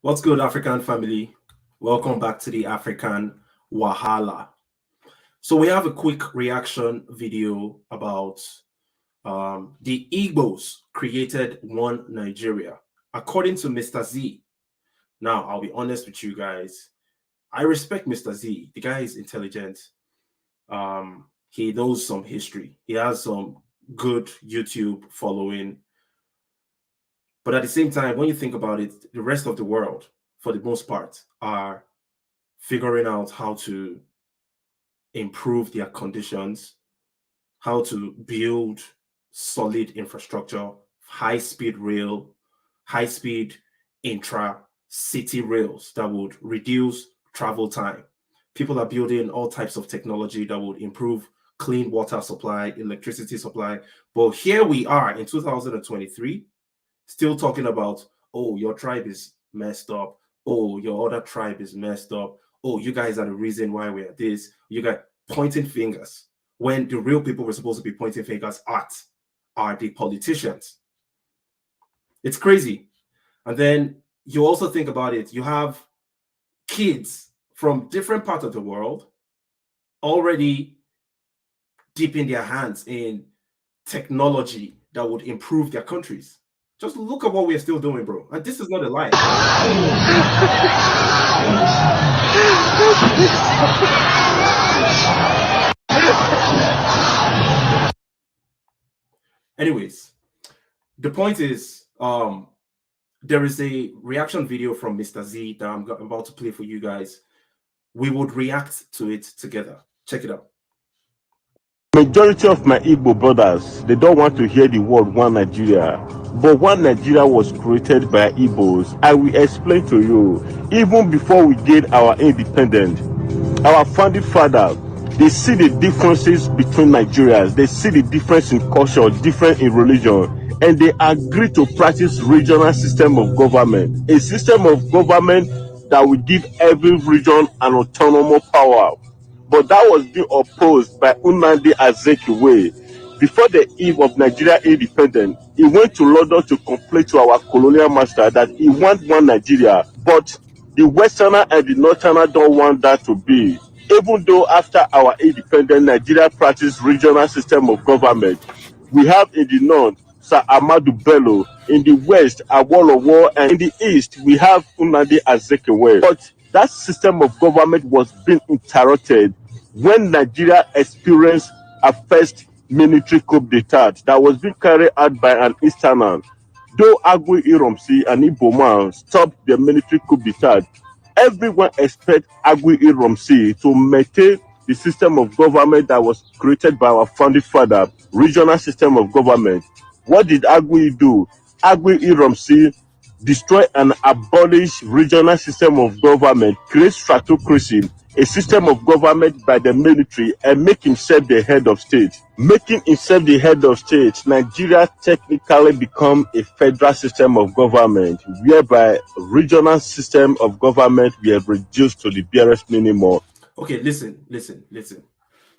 What's good, African family? Welcome back to the African Wahala. So we have a quick reaction video about the Igbos created one Nigeria, according to Mr. Zee. Now, I'll be honest with you guys. I respect Mr. Zee. The guy is intelligent. He knows some history. He has some good YouTube following. But at the same time, when you think about it, the rest of the world, for the most part, are figuring out how to improve their conditions, how to build solid infrastructure, high-speed rail, high-speed intra-city rails that would reduce travel time. People are building all types of technology that would improve clean water supply, electricity supply. But here we are in 2023, still talking about, oh, your tribe is messed up. Oh, your other tribe is messed up. Oh, you guys are the reason why we're this. You guys pointing fingers when the real people we're supposed to be pointing fingers at are the politicians. It's crazy. And then you also think about it. You have kids from different parts of the world already dipping their hands in technology that would improve their countries. Just look at what we're still doing, bro. And this is not a lie. Anyways, the point is, there is a reaction video from Mr. Zee that I'm about to play for you guys. We would react to it together. Check it out. Majority of my Igbo brothers, they don't want to hear the word one Nigeria. But one Nigeria was created by Igbos. I will explain to you. Even before we gained our independence, our founding father, they see the differences between Nigerians. They see the difference in culture, different in religion, and they agree to practice regional system of government. A system of government that will give every region an autonomous power. But that was being opposed by Nnamdi Azikiwe. Before the eve of Nigeria independence, he went to London to complain to our colonial master that he wants one Nigeria, but the Westerner and the Northerner don't want that to be. Even though after our independence, Nigeria practiced regional system of government, we have in the north Sir Ahmadu Bello, in the west Awolowo, and in the east we have Nnamdi Azikiwe. But that system of government was being interrupted when Nigeria experienced a first military coup d'etat that was being carried out by an Easterner. Though Agui Iromsi and Iboma stopped the military coup d'etat, everyone expects Agui Iromsi to maintain the system of government that was created by our founding father, regional system of government. What did Agui do? Agui Iromsi destroy and abolish regional system of government, create stratocracy, a system of government by the military, and make himself the head of state. Making himself the head of state, Nigeria technically become a federal system of government, whereby regional system of government were reduced to the barest minimum. Okay, listen.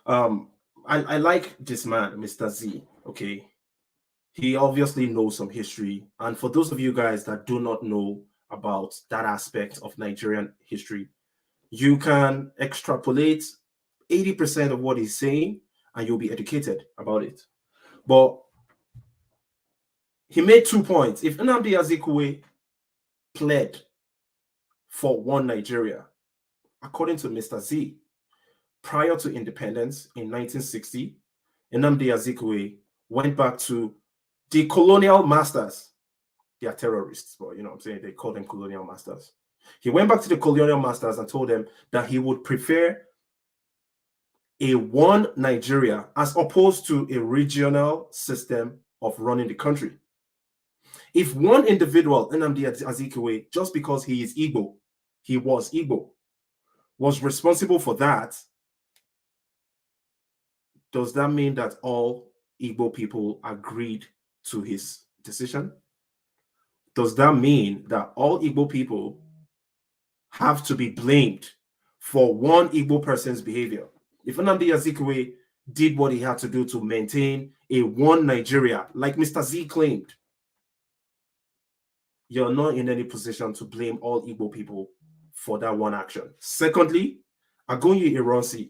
I like this man, Mr. Zee. Okay, he obviously knows some history. And for those of you guys that do not know about that aspect of Nigerian history, you can extrapolate 80% of what he's saying and you'll be educated about it. But he made 2 points. If Nnamdi Azikiwe pled for one Nigeria, according to Mr. Zee, prior to independence in 1960, Nnamdi Azikiwe went back to the colonial masters. They are terrorists, but you know what I'm saying? They call them colonial masters. He went back to the colonial masters and told them that he would prefer a one Nigeria as opposed to a regional system of running the country. If one individual, Nnamdi Azikiwe, just because he is Igbo, he was Igbo, was responsible for that, does that mean that all Igbo people agreed to his decision? Does that mean that all Igbo people have to be blamed for one Igbo person's behavior? If Nnamdi Azikiwe did what he had to do to maintain a one Nigeria, like Mr. Zee claimed, you're not in any position to blame all Igbo people for that one action. Secondly, Agonye Ironsi,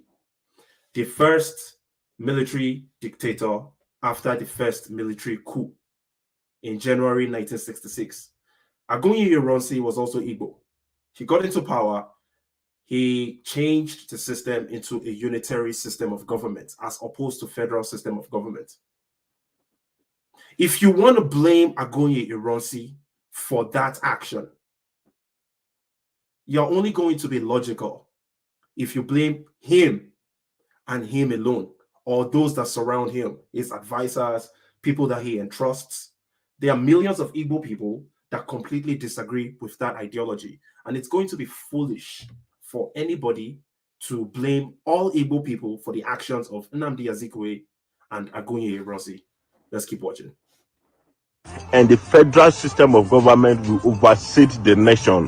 the first military dictator after the first military coup in January 1966. Agonye Ironsi was also Igbo. He got into power. He changed the system into a unitary system of government as opposed to federal system of government. If you want to blame Agonye Ironsi for that action, you're only going to be logical if you blame him and him alone, or those that surround him, his advisors, people that he entrusts. There are millions of Igbo people that completely disagree with that ideology, and it's going to be foolish for anybody to blame all Igbo people for the actions of Nnamdi Azikiwe and Agonye Ironsi. Let's keep watching. And the federal system of government will oversee the nation.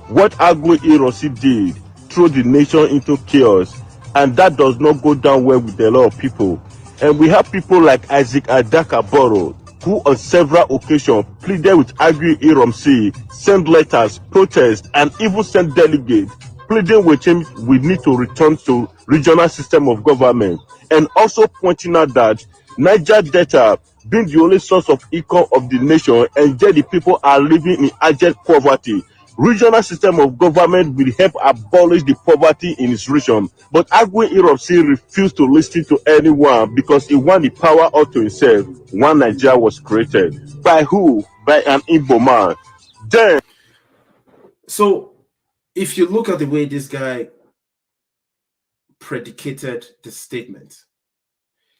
What Agonye Ironsi did threw the nation into chaos, and that does not go down well with a lot of people. And we have people like Isaac Adakaboro, who on several occasions pleaded with Agonye Ironsi, sent letters, protest, and even sent delegates pleading with him we need to return to regional system of government, and also pointing out that Niger Delta being the only source of income of the nation, and yet the people are living in abject poverty. Regional system of government will help abolish the poverty in his region. But Agonye Ironsi refused to listen to anyone because he wanted the power all to himself. One Nigeria was created. By who? By an Igbo man. Then, so if you look at the way this guy predicated the statement,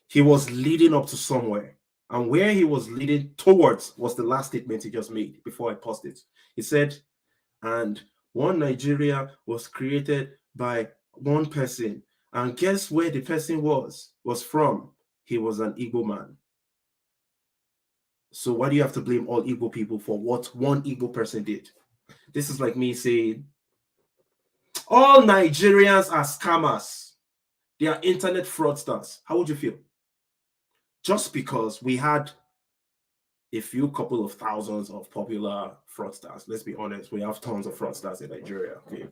he was leading up to somewhere. And where he was leading towards was the last statement he just made before I paused it. He said, and one Nigeria was created by one person. And guess where the person was from? He was an Igbo man. So why do you have to blame all Igbo people for what one Igbo person did? This is like me saying, all Nigerians are scammers. They are internet fraudsters. How would you feel? Just because we had a few couple of thousands of popular fraudsters. Let's be honest, we have tons of fraudsters in Nigeria. Okay?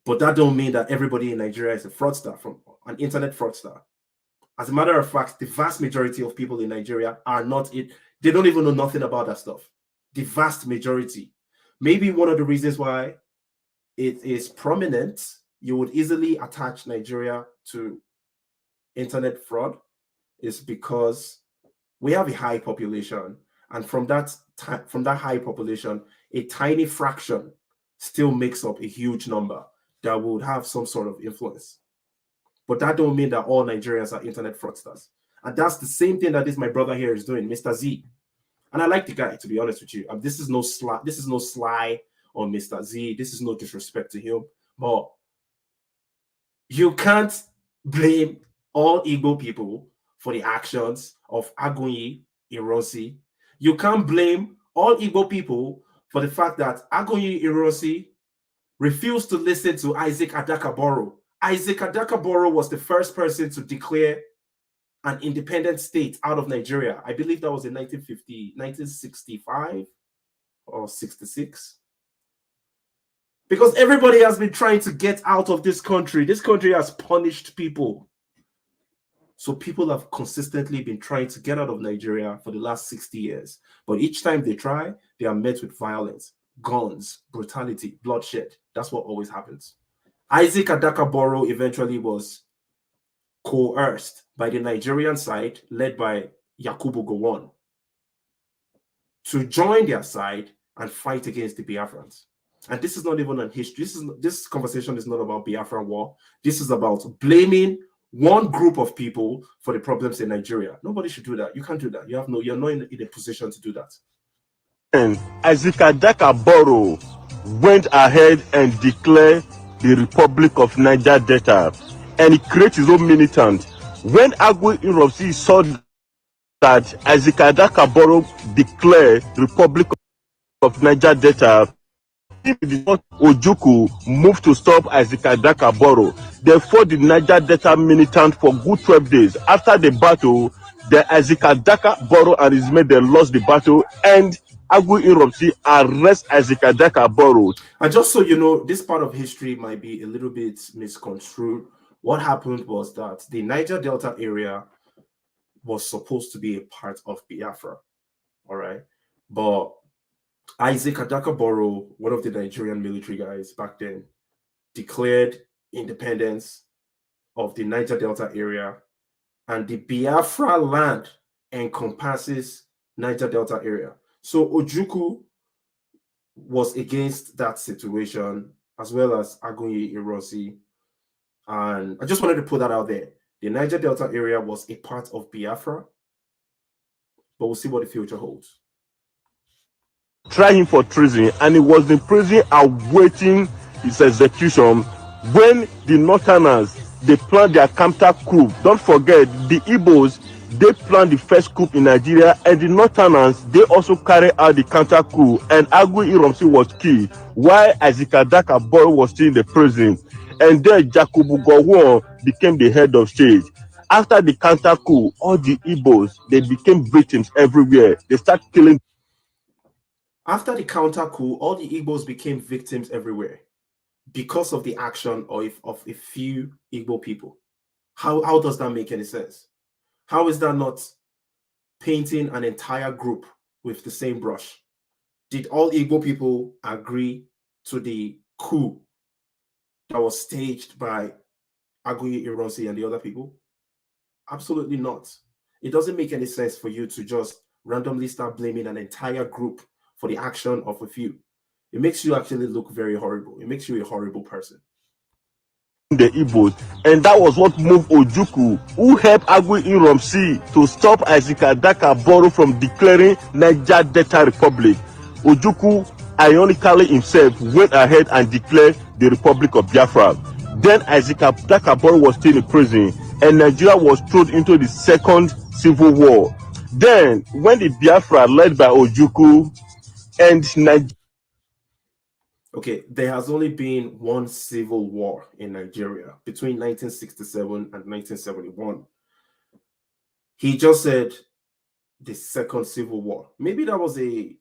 But that don't mean that everybody in Nigeria is a fraudster, from an internet fraudster. As a matter of fact, the vast majority of people in Nigeria are not it. They don't even know nothing about that stuff. The vast majority. Maybe one of the reasons why it is prominent, you would easily attach Nigeria to internet fraud, is because we have a high population, and from that high population, a tiny fraction still makes up a huge number that would have some sort of influence. But that don't mean that all Nigerians are internet fraudsters. And that's the same thing that my brother here is doing, Mr. Zee. And I like the guy, to be honest with you. This is no sly on Mr. Zee. This is no disrespect to him. But you can't blame all Igbo people for the actions of Agonye Ironsi. You can't blame all Igbo people for the fact that Agonye Ironsi refused to listen to Isaac Adakaboro. Isaac Adakaboro was the first person to declare an independent state out of Nigeria. I believe that was in 1965 or 66. Because everybody has been trying to get out of this country. This country has punished people. So people have consistently been trying to get out of Nigeria for the last 60 years. But each time they try, they are met with violence, guns, brutality, bloodshed. That's what always happens. Isaac Adakaboro eventually was coerced by the Nigerian side, led by Yakubu Gowon, to join their side and fight against the Biafrans. And this is not even on history. This conversation is not about Biafran war. This is about blaming one group of people for the problems in Nigeria. Nobody should do that. You can't do that. You're not in a position to do that. and Isaac Adakaboro went ahead and declared the Republic of Niger Delta, and he created his own militant. When Agonye Ironsi saw that Isaac Adakaboro declared Republic of Niger Delta, Ojukwu moved to stop Isaac Adakaboro. They fought the Niger Delta militant for good 12 days. After the battle, Then Azikadaka Boro and his men, they lost the battle, and Agui Iromsi arrest Azikadaka Boro. And just so you know, this part of history might be a little bit misconstrued. What happened was that the Niger Delta area was supposed to be a part of Biafra, all right? But Isaac Adakaboro, one of the Nigerian military guys back then, declared independence of the Niger Delta area, and the Biafra land encompasses Niger Delta area. So Ojukwu was against that situation, as well as Agunyi Ironsi. And I just wanted to put that out there. The Niger Delta area was a part of Biafra, but we'll see what the future holds. Try him for treason, and he was in prison awaiting his execution when the Northerners, they planned their counter coup. Don't forget, the Igbos, they planned the first coup in Nigeria, and the Northerners, they also carried out the counter coup, and Agui Iromsi was killed while Azikadaka Boro was still in the prison. And then Jakubu Gowon became the head of state. After the counter coup, all the Igbos, they became victims everywhere. They start killing. After the counter coup, all the Igbos became victims everywhere because of the action of a few Igbo people. How does that make any sense? How is that not painting an entire group with the same brush? Did all Igbo people agree to the coup that was staged by Aguiyi Ironsi and the other people? Absolutely not. It doesn't make any sense for you to just randomly start blaming an entire group for the action of a few. It makes you actually look very horrible. It makes you a horrible person. The Igbos, and that was what moved Ojukwu, who helped Agui Iromsi to stop Azikadaka Boro from declaring Niger Delta Republic. Ojukwu, ironically himself, went ahead and declared the Republic of Biafra. Then Azikadaka Boro was still in prison, and Nigeria was thrown into the second civil war. Then, when the Biafra led by Ojukwu and Nigeria. Okay, there has only been one civil war in Nigeria between 1967 and 1971. He just said the second civil war. Maybe that was a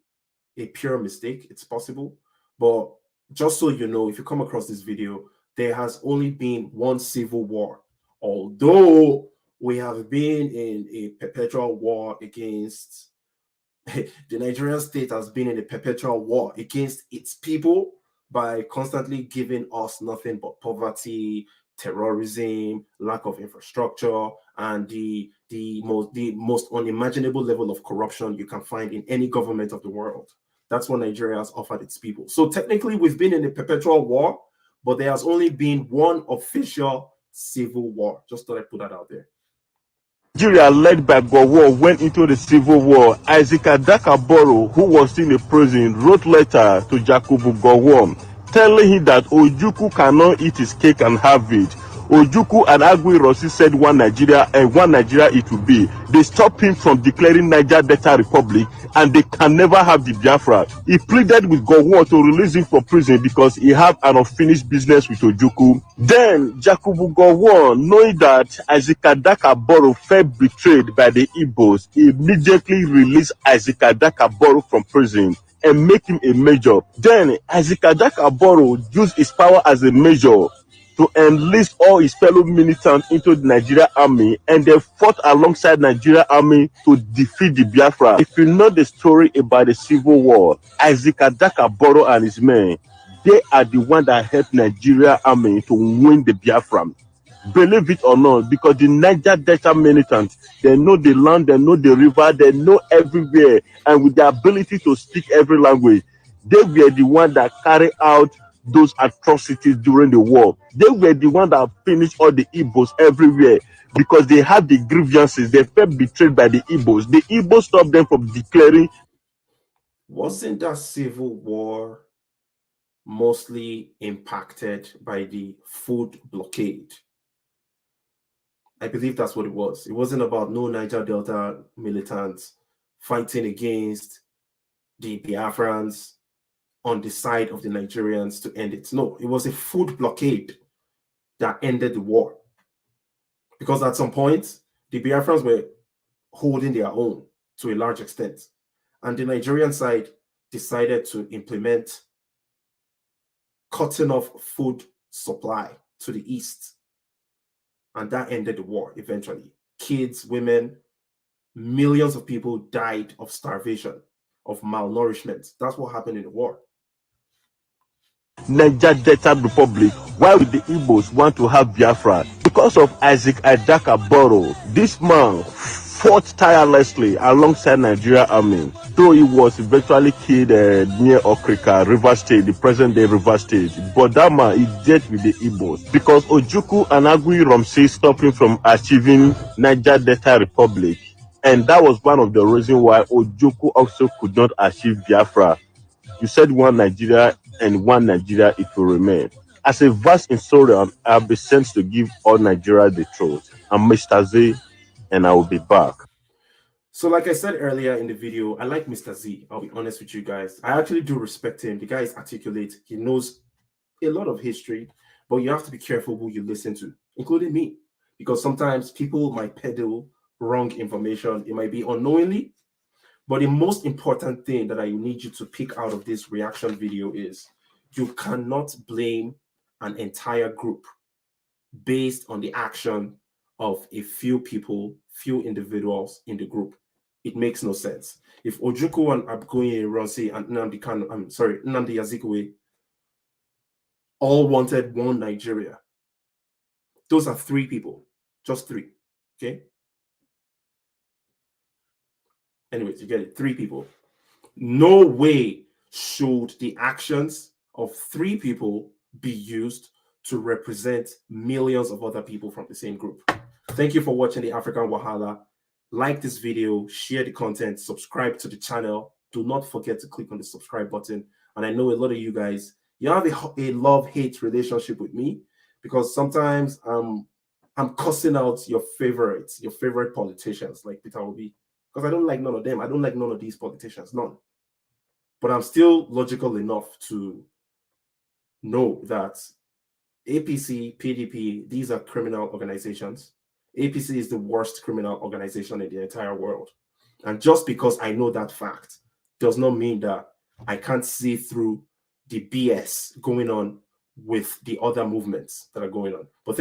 pure mistake. It's possible. But just so you know, if you come across this video, there has only been one civil war. Although we have been in a perpetual war against the Nigerian state has been in a perpetual war against its people by constantly giving us nothing but poverty, terrorism, lack of infrastructure, and the most unimaginable level of corruption you can find in any government of the world. That's what Nigeria has offered its people. So technically, we've been in a perpetual war, but there has only been one official civil war. Just thought I'd put that out there. Nigeria, led by Gowon, went into the civil war. Azikadaka Boro, who was still in prison, wrote letter to Jakubu Gowon telling him that Ojukwu cannot eat his cake and have it. Ojukwu and Agui Rossi said one Nigeria, and one Nigeria it will be. They stopped him from declaring Niger Delta Republic, and they can never have the Biafra. He pleaded with Gowon to release him from prison because he had an unfinished business with Ojukwu. Then Jakubu Gowon, knowing that Azikadaka Boro felt betrayed by the Igbos, immediately released Azikadaka Boro from prison and make him a major. Then Azikadaka Boro used his power as a major to enlist all his fellow militants into the Nigeria army, and they fought alongside Nigeria army to defeat the Biafra. If you know the story about the civil war, Azikadaka Boro and his men, they are the one that helped Nigeria army to win the Biafra. Believe it or not, because the Niger Delta militants, they know the land, they know the river, they know everywhere, and with the ability to speak every language, they were the one that carried out those atrocities during the war. They were the one that finished all the Igbos everywhere because they had the grievances. They felt betrayed by the Igbos. The Igbos stopped them from declaring. Wasn't that civil war mostly impacted by the food blockade? I believe that's what it was. It wasn't about no Niger Delta militants fighting against the Biafrans on the side of the Nigerians to end it. No, it was a food blockade that ended the war. Because at some point, the Biafrans were holding their own to a large extent. And the Nigerian side decided to implement cutting off food supply to the east. And that ended the war eventually. Kids, women, millions of people died of starvation, of malnourishment. That's what happened in the war. Niger Delta Republic. Why would the Igbos want to have Biafra? Because of Isaac Adaka Boro. This man fought tirelessly alongside Nigeria army, though he was eventually killed near Okrika, River State, the present-day River State. But that man is dead with the Igbos because Ojukwu and Agui Romsey stopped him from achieving Niger Delta Republic. And that was one of the reasons why Ojukwu also could not achieve Biafra. You said one Nigeria, and one Nigeria it will remain. As a vast historian, I have been sent to give all Nigeria the truth. I'm Mr. Zee, and I will be back. So, like I said earlier in the video, I like Mr. Zee. I'll be honest with you guys. I actually do respect him. The guy is articulate. He knows a lot of history, but you have to be careful who you listen to, including me, because sometimes people might peddle wrong information. It might be unknowingly. But the most important thing that I need you to pick out of this reaction video is you cannot blame an entire group based on the action of a few people, few individuals in the group. It makes no sense. If Ojukwu and Abgoye Ronsi and Nnamdi Azikiwe all wanted one Nigeria, those are three people, just three, okay? Anyways, you get it, three people. No way should the actions of three people be used to represent millions of other people from the same group. Thank you for watching the African Wahala. Like this video, share the content, subscribe to the channel. Do not forget to click on the subscribe button. And I know a lot of you guys, you have a love-hate relationship with me because sometimes I'm cussing out your favorite politicians like Peter Obi, because I don't like none of them. I don't like none of these politicians, none. But I'm still logical enough to know that APC, PDP, these are criminal organizations. APC is the worst criminal organization in the entire world. And just because I know that fact does not mean that I can't see through the BS going on with the other movements that are going on. But